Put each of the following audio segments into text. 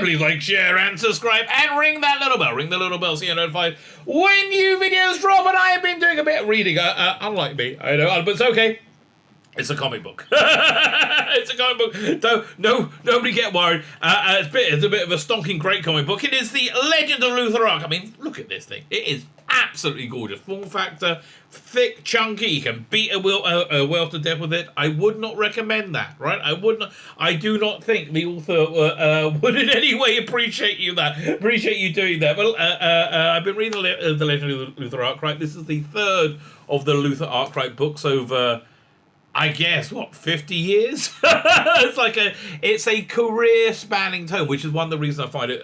please like, share, and subscribe, and ring that little bell. Ring the little bell so you're notified when new videos drop. And I have been doing a bit of reading, unlike me, I know, but it's okay. It's a comic book. It's a comic book. Nobody get worried. It's a bit of a stonking great comic book. It is the Legend of Luther Arkwright. I mean, look at this thing. It is absolutely gorgeous. Form factor, thick, chunky. You can beat a whale to death with it. I would not recommend that, right? I do not think the author would in any way appreciate you doing that. But I've been reading the Legend of Luther Arkwright. This is the third of the Luther Arkwright books over, I guess, 50 years? It's a career spanning tome, which is one of the reasons I find it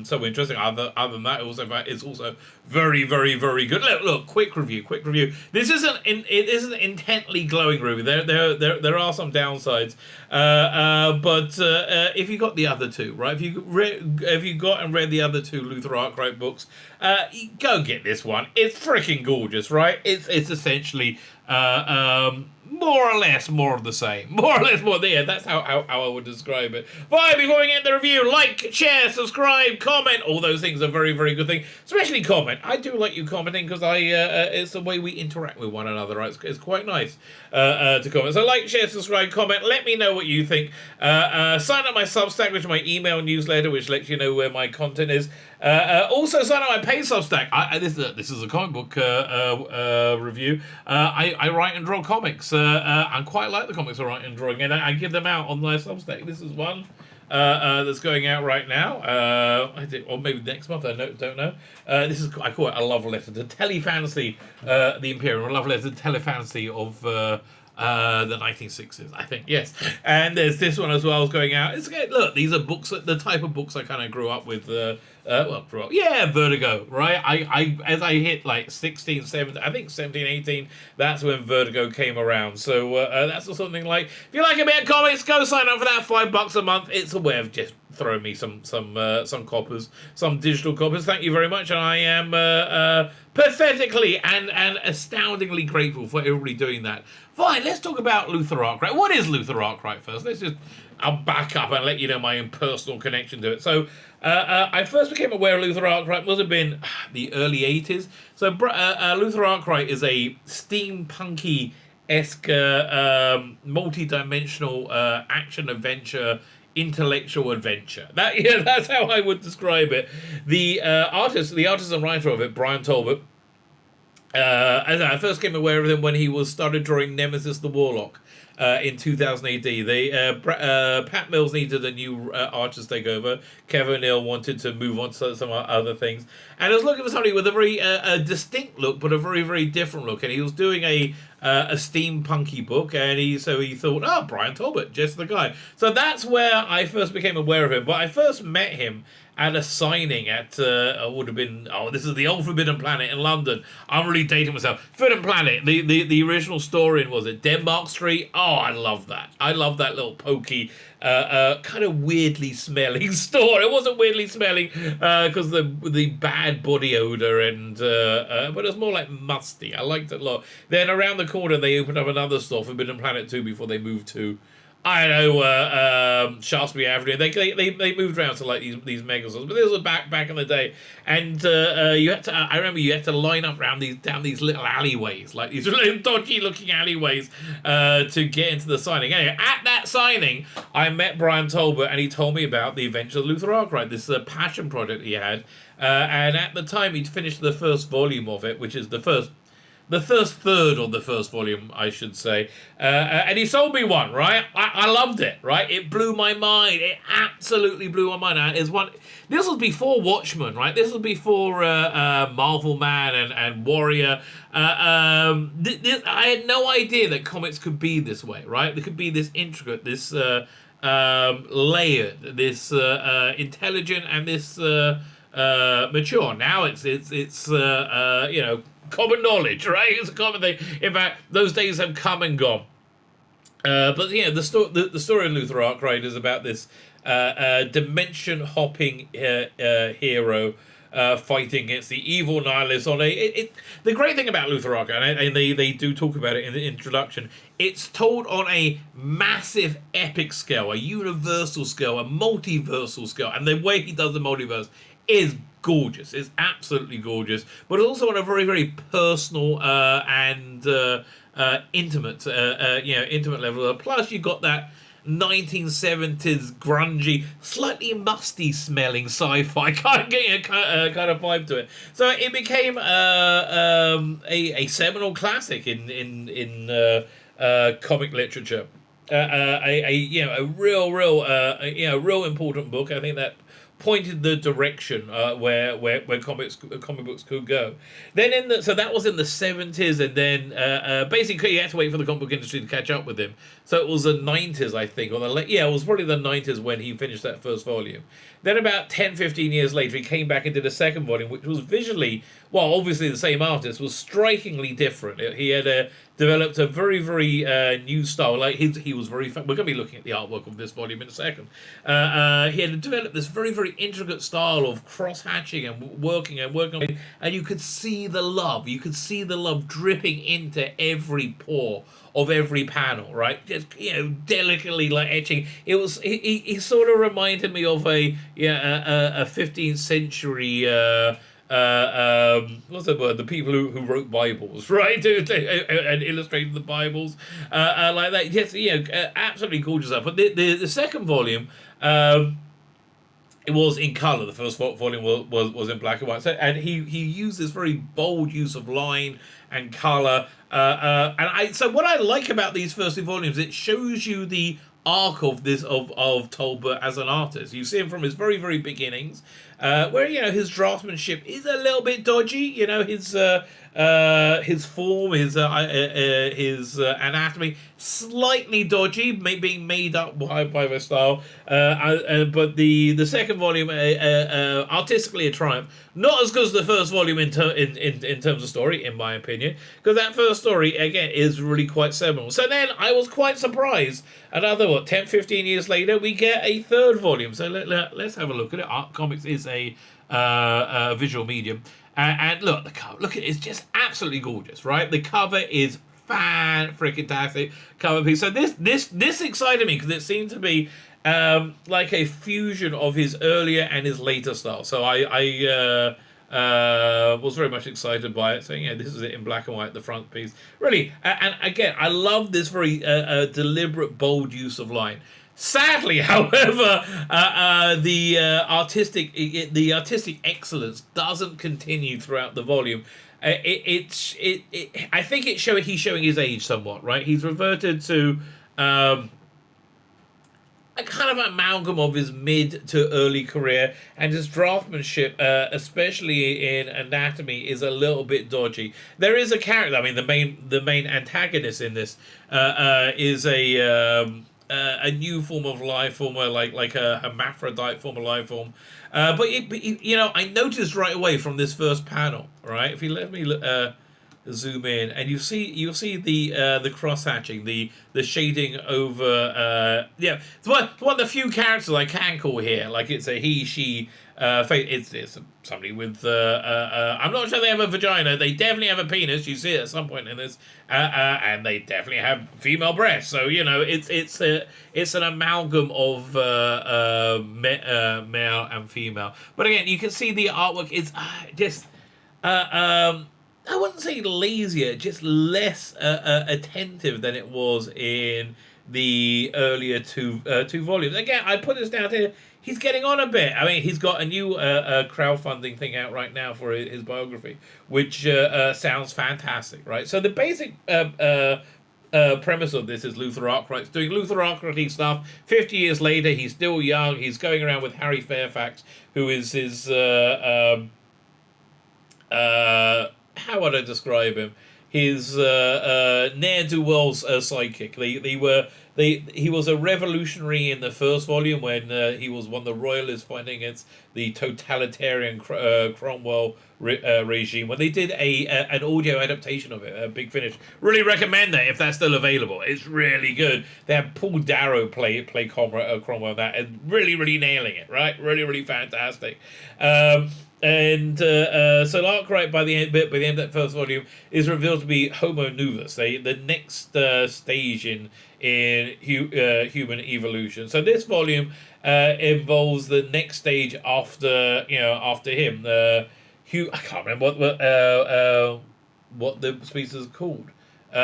so interesting. Other than that, it's also very, very, very good. Look, quick review. This isn't intently glowing review. There are some downsides, but if you got the other two, right? If you got and read the other two Luther Arkwright books, go get this one. It's freaking gorgeous, right? It's essentially more or less more of the same. Yeah, that's how I would describe it. Fine, before we get the review, like, share, subscribe, comment. All those things are very, very good things. Especially comment. I do like you commenting because it's the way we interact with one another, right? It's quite nice to comment. So like, share, subscribe, comment. Let me know what you think. Sign up my Substack, which is my email newsletter, which lets you know where my content is. Also sign up my paid Substack. This is a comic book review. I write and draw comics. I quite like the comics I write and drawing, and I give them out on my Substack. This is one that's going out right now. Or maybe next month. I don't know. I call it a love letter to Telefantasy, the Imperium. A love letter to Telefantasy of the 1960s, I think, yes. And there's this one as well going out. Look, these are books, the type of books I kind of grew up with. Vertigo, right? I as I hit like 16, 17, I think 17, 18, that's when Vertigo came around. So that's something like, if you like a bit of comics, go sign up for that $5 a month. It's a way of just throwing me some coppers, some digital coppers. Thank you very much, and I am pathetically and astoundingly grateful for everybody doing that. Fine, let's talk about Luther Arkwright. What is Luther Arkwright first? I'll back up and let you know my own personal connection to it. So I first became aware of Luther Arkwright, must have been the early 80s. So Luther Arkwright is a steampunky-esque, multi-dimensional action-adventure, intellectual adventure. That's how I would describe it. The artist and writer of it, Bryan Talbot, as I first came aware of him when he started drawing Nemesis the Warlock in 2000 AD. Pat Mills needed a new artist take over. Kevin Neal wanted to move on to some other things, and I was looking for somebody with a very distinct look, but a very, very different look. And he was doing a steampunky book, and he thought, Bryan Talbot, just the guy. So that's where I first became aware of him. But I first met him at a signing at this is the Old Forbidden Planet in London. I'm really dating myself. Forbidden Planet, the original store in, was it Denmark Street? Oh, I love that. I love that little pokey, kind of weirdly smelling store. It wasn't weirdly smelling because the bad body odor, and but it was more like musty. I liked it a lot. Then around the corner they opened up another store, Forbidden Planet 2, before they moved to, I don't know, Shaftesbury Avenue. They moved around to like these mega stores, but this was back in the day. And I remember you had to line up down these little alleyways, like these little dodgy looking alleyways, to get into the signing. Anyway, at that signing, I met Bryan Talbot, and he told me about the Adventures of Luther Arkwright, this passion project he had. And at the time, he'd finished the first volume of it, which is the first third of the first volume, I should say. And he sold me one, right? I loved it, right? It blew my mind. It absolutely blew my mind. This was before Watchmen, right? This was before Marvel Man and Warrior. I had no idea that comics could be this way, right? They could be this intricate, this layered, this intelligent, and this mature. Now it's common knowledge, right? It's a common thing. In fact, those days have come and gone. But yeah, the story of Luther Arkwright is about this dimension-hopping hero fighting against the evil nihilists on the great thing about Luther Arkwright, and they do talk about it in the introduction, it's told on a massive epic scale, a universal scale, a multiversal scale, and the way he does the multiverse is gorgeous. It's absolutely gorgeous, but also on a very, very personal and intimate, intimate level. Plus, you got that 1970s grungy, slightly musty smelling sci-fi kind of vibe to it. So it became a seminal classic in comic literature. A real important book. I think that pointed the direction where comic books could go. Then so that was in the 70s, and then basically you had to wait for the comic book industry to catch up with him. So it was the 90s, I think, or it was probably the 90s when he finished that first volume. Then about 10, 15 years later, he came back and did a second volume, which was visually, well, obviously the same artist, was strikingly different. He had developed a very, very new style. Like he was very. We're going to be looking at the artwork of this volume in a second. He had developed this very, very intricate style of cross-hatching and working on it, and you could see the love. You could see the love dripping into every pore of every panel, right? Just delicately like etching. It was he sort of reminded me of a 15th century what's the word? The people who wrote Bibles, right? And illustrated the Bibles like that. Yes, absolutely gorgeous stuff. But the second volume. It was in color. The first volume was in black and white. And he used this very bold use of line and color. So what I like about these first two volumes, it shows you the arc of Talbot as an artist. You see him from his very, very beginnings, where his draftsmanship is a little bit dodgy. His form, his anatomy, slightly dodgy, being made up by the style. But the second volume, artistically a triumph. Not as good as the first volume in terms of story, in my opinion, because that first story again is really quite seminal. So then I was quite surprised. Another 10, 15 years later, we get a third volume. So let's have a look at it. Art Comics is a visual medium. And look, the cover, look at it, it's just absolutely gorgeous, right? The cover is fan-freaking-tastic cover piece. So this excited me because it seemed to be like a fusion of his earlier and his later style. So I was very much excited by it. So this is it in black and white, the front piece. Really, and again, I love this very deliberate, bold use of line. Sadly, however, the artistic excellence doesn't continue throughout the volume. I think he's showing his age somewhat, right? He's reverted to a kind of amalgam of his mid to early career, and his draftsmanship, especially in anatomy, is a little bit dodgy. There is a character. I mean, the main antagonist in this is a new form of life form, like a hermaphrodite form of life form. But I noticed right away from this first panel, right? If you let me zoom in, and you see the cross hatching, the shading over. It's one of the few characters I can call here. Like it's a he, she. It's somebody with. I'm not sure they have a vagina. They definitely have a penis. You see it at some point in this, and they definitely have female breasts. So it's an amalgam of male and female. But again, you can see the artwork is just. I wouldn't say lazier, just less attentive than it was in the earlier two volumes. Again, I put this down to he's getting on a bit. I mean, he's got a new crowdfunding thing out right now for his biography, which sounds fantastic, right? So the basic premise of this is Luther Arkwright's doing Luther Arkwright stuff. 50 years later, he's still young. He's going around with Harry Fairfax, who is his how would I describe him? His ne'er-do-well sidekick. He was a revolutionary in the first volume when he was one of the royalists fighting against the totalitarian Cromwell regime. When they did an audio adaptation of it, a Big Finish. Really recommend that if that's still available. It's really good. They had Paul Darrow play Cromwell that, and really, really nailing it, right? Really, really fantastic. And so Arkwright, by the end of that first volume, is revealed to be Homo Novus, the next stage in human evolution. So this volume involves the next stage after him. I can't remember what the species is called. You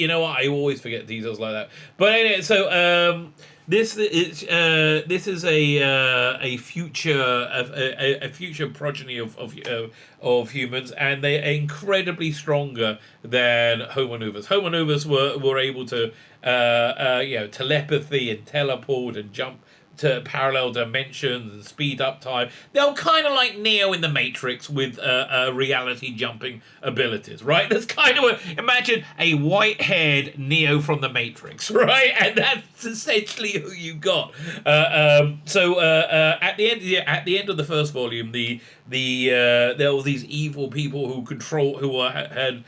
know what? I always forget details like that. But anyway, so this is a future progeny of humans, and they are incredibly stronger than Homo Novus. Homo Novus were able to telepathy and teleport and jump to parallel dimensions and speed up time. They're kind of like Neo in the Matrix with reality jumping abilities, right? That's kind of imagine a white-haired Neo from the Matrix, right? And that's essentially who you got. So at the end of the first volume, there were these evil people who had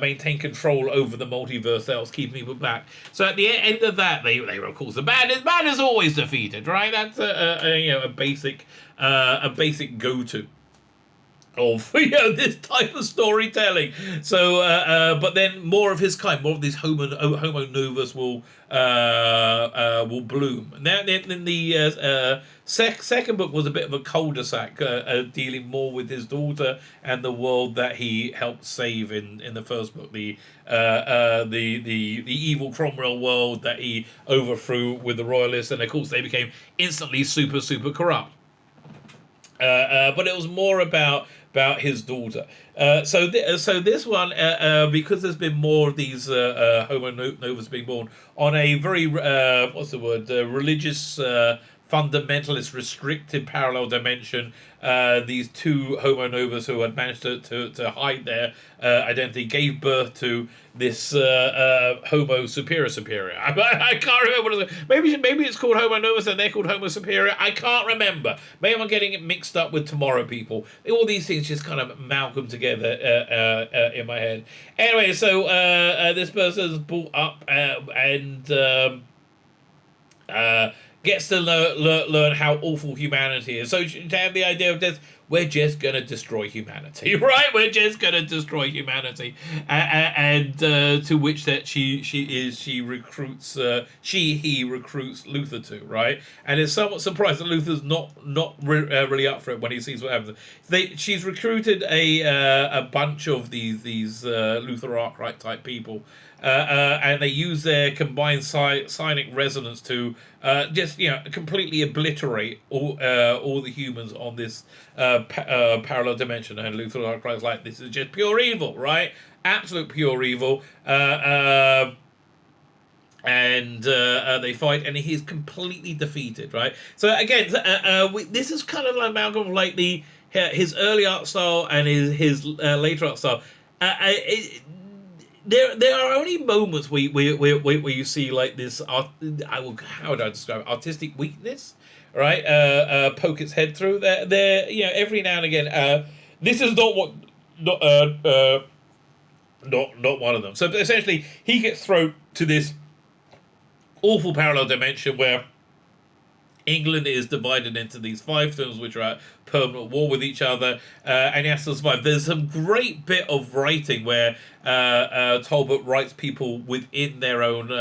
maintained control over the multiverse that was keeping people back. So at the end of that, they were, of course, the bad is always defeated, right? That's a basic go-to of this type of storytelling. So but then more of these Homo Novus will bloom. Now then the second book was a bit of a cul-de-sac, dealing more with his daughter and the world that he helped save in the first book, the evil Cromwell world that he overthrew with the royalists, and of course they became instantly super corrupt. But it was more about his daughter. So this one, because there's been more of these Homo Novus being born on a very religious, fundamentalist, restricted parallel dimension. These two Homo Novus who had managed to hide their identity gave birth to this Homo Superior. I can't remember what it is. Maybe it's called Homo Novus and they're called Homo Superior. I can't remember. Maybe I'm getting it mixed up with Tomorrow People. All these things just kind of amalgam together in my head. Anyway, so this person is brought up and gets to learn how awful humanity is. So to have the idea of death, we're just going to destroy humanity, right? We're just going to destroy humanity. And to which that he recruits Luther to, right? And is somewhat surprised that Luther's not really up for it when he sees what happens. She's recruited a bunch of these Luther Arkwright type people. And they use their combined psionic resonance to just completely obliterate all the humans on this parallel dimension. And Luther Arkwright's like, this is just pure evil, right? Absolute pure evil. And they fight, and he's completely defeated, right? So again, this is kind of an amalgam of like his early art style and his later art style. There are only moments where you see like this. How would I describe it? Artistic weakness, right? Poke its head through. There, every now and again. This is not one of them. So essentially, he gets thrown to this awful parallel dimension where England is divided into these 5 films which are at permanent war with each other, and he has to survive. There's some great bit of writing where Talbot writes people within their own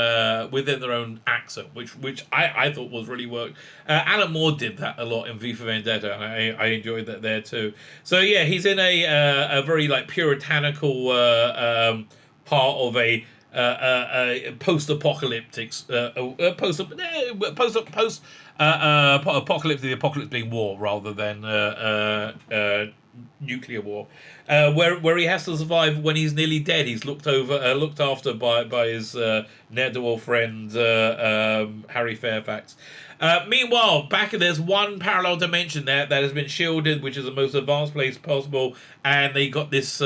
accent, which I thought was really worked. Alan Moore did that a lot in V for Vendetta, and I enjoyed that there too. So yeah, he's in a very like puritanical part of a post-apocalyptic, apocalypse, the apocalypse being war rather than nuclear war, where he has to survive when he's nearly dead. He's looked after by his ne'er-do-well friend Harry Fairfax. Meanwhile, there's one parallel dimension there that has been shielded, which is the most advanced place possible, and they got this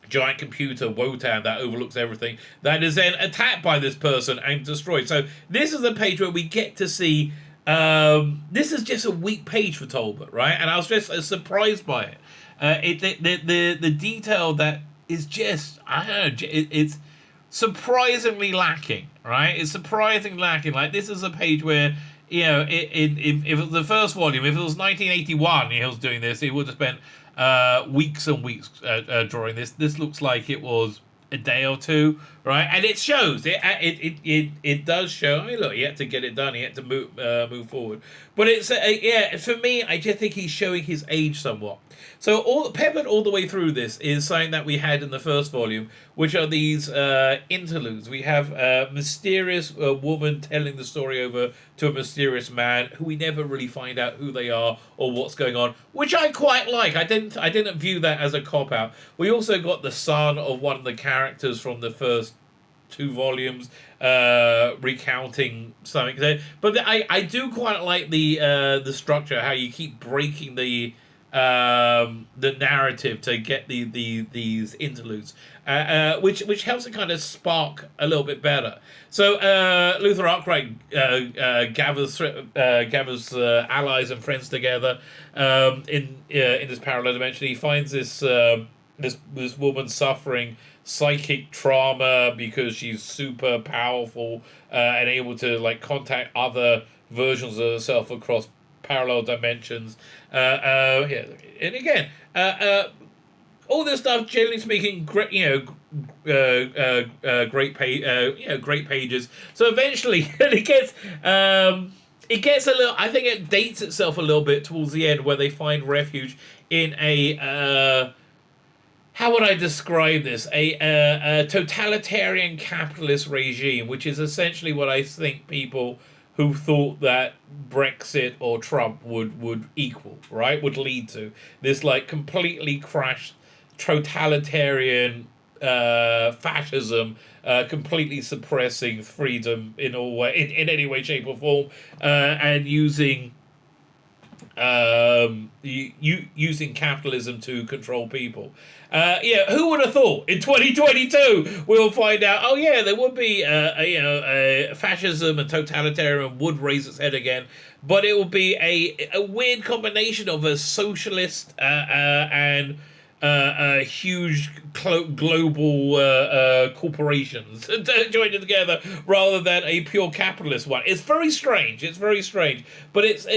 giant computer, Wotan, that overlooks everything, that is then attacked by this person and destroyed. So this is a page where we get to see, this is just a weak page for Talbot, right? And I was just surprised by it. The detail that is just, I don't know, it's surprisingly lacking, right? It's surprisingly lacking. Like, this is a page where you know, if it was the first volume, if it was 1981, he was doing this, he would have spent weeks and weeks drawing this. This looks like it was a day or two, right? And it shows. It does show. I mean, look, he had to get it done. He had to move forward. But it's yeah. For me, I just think he's showing his age somewhat. So all peppered all the way through this is something that we had in the first volume, which are these interludes. We have a mysterious woman telling the story over to a mysterious man who we never really find out who they are or what's going on, which I quite like. I didn't view that as a cop out. We also got the son of one of the characters from the first 2 volumes recounting something. But I do quite like the structure, how you keep breaking the narrative to get these interludes, which helps it kind of spark a little bit better. So Luther Arkwright gathers allies and friends together in this parallel dimension. He finds this woman suffering psychic trauma because she's super powerful and able to like contact other versions of herself across parallel dimensions. Yeah, and again, all this stuff, generally speaking, great, great pages. So eventually, it gets a little. I think it dates itself a little bit towards the end, where they find refuge in a. How would I describe this? A totalitarian capitalist regime, which is essentially what I think people who thought that Brexit or Trump would equal, right? Would lead to this like completely crashed totalitarian fascism, completely suppressing freedom in all way, in any way, shape, or form, and using using capitalism to control people. Yeah, who would have thought in 2022 we'll find out? Oh yeah, there would be fascism and totalitarian would raise its head again, but it would be a weird combination of a socialist and huge global corporations joined together rather than a pure capitalist one. It's very strange. But it's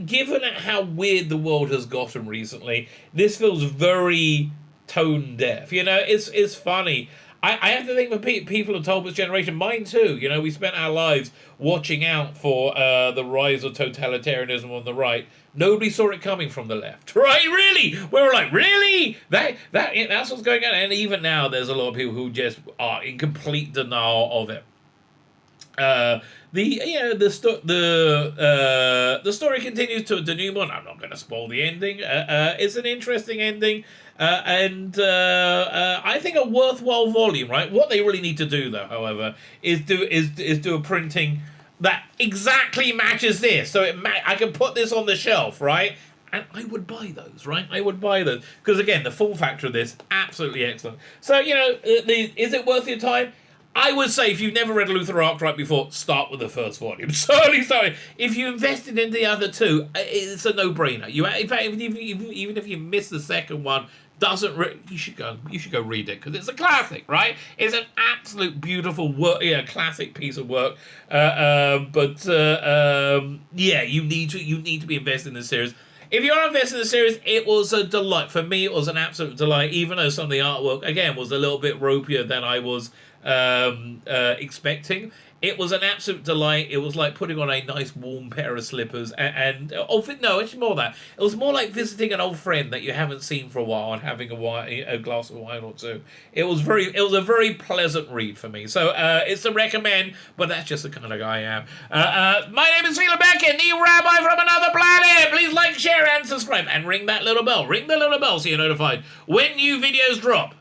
given how weird the world has gotten recently, this feels very tone deaf. You know, it's funny. I have to think for people of Talbot's generation, mine too. You know, we spent our lives watching out for the rise of totalitarianism on the right. Nobody saw it coming from the left, right? Really? We were like, really? That's what's going on. And even now, there's a lot of people who just are in complete denial of it. The story continues to a denouement. I'm not going to spoil the ending. It's an interesting ending, and I think a worthwhile volume. Right? What they really need to do, though, however, is do a printing that exactly matches this. So I can put this on the shelf, right? And I would buy those, right? I would buy those because again, the form factor of this absolutely excellent. So is it worth your time? I would say if you've never read Luther Arkwright before, start with the first volume. Sorry. If you invested in the other two, it's a no-brainer. In fact, even if you miss the second one, you should go read it because it's a classic, right? It's an absolute beautiful work, classic piece of work. You need to be invested in this series. If you're invested in the series, it was a delight. For me, it was an absolute delight, even though some of the artwork, again, was a little bit ropier than I was expecting. It was an absolute delight. It was like putting on a nice warm pair of slippers it's more that. It was more like visiting an old friend that you haven't seen for a while and having a glass of wine or two. It was a very pleasant read for me. So it's a recommend, but that's just the kind of guy I am. My name is Tzvi Lebetkin, the Rabbi from another planet. Please like, share, and subscribe, and ring that little bell. Ring the little bell so you're notified when new videos drop.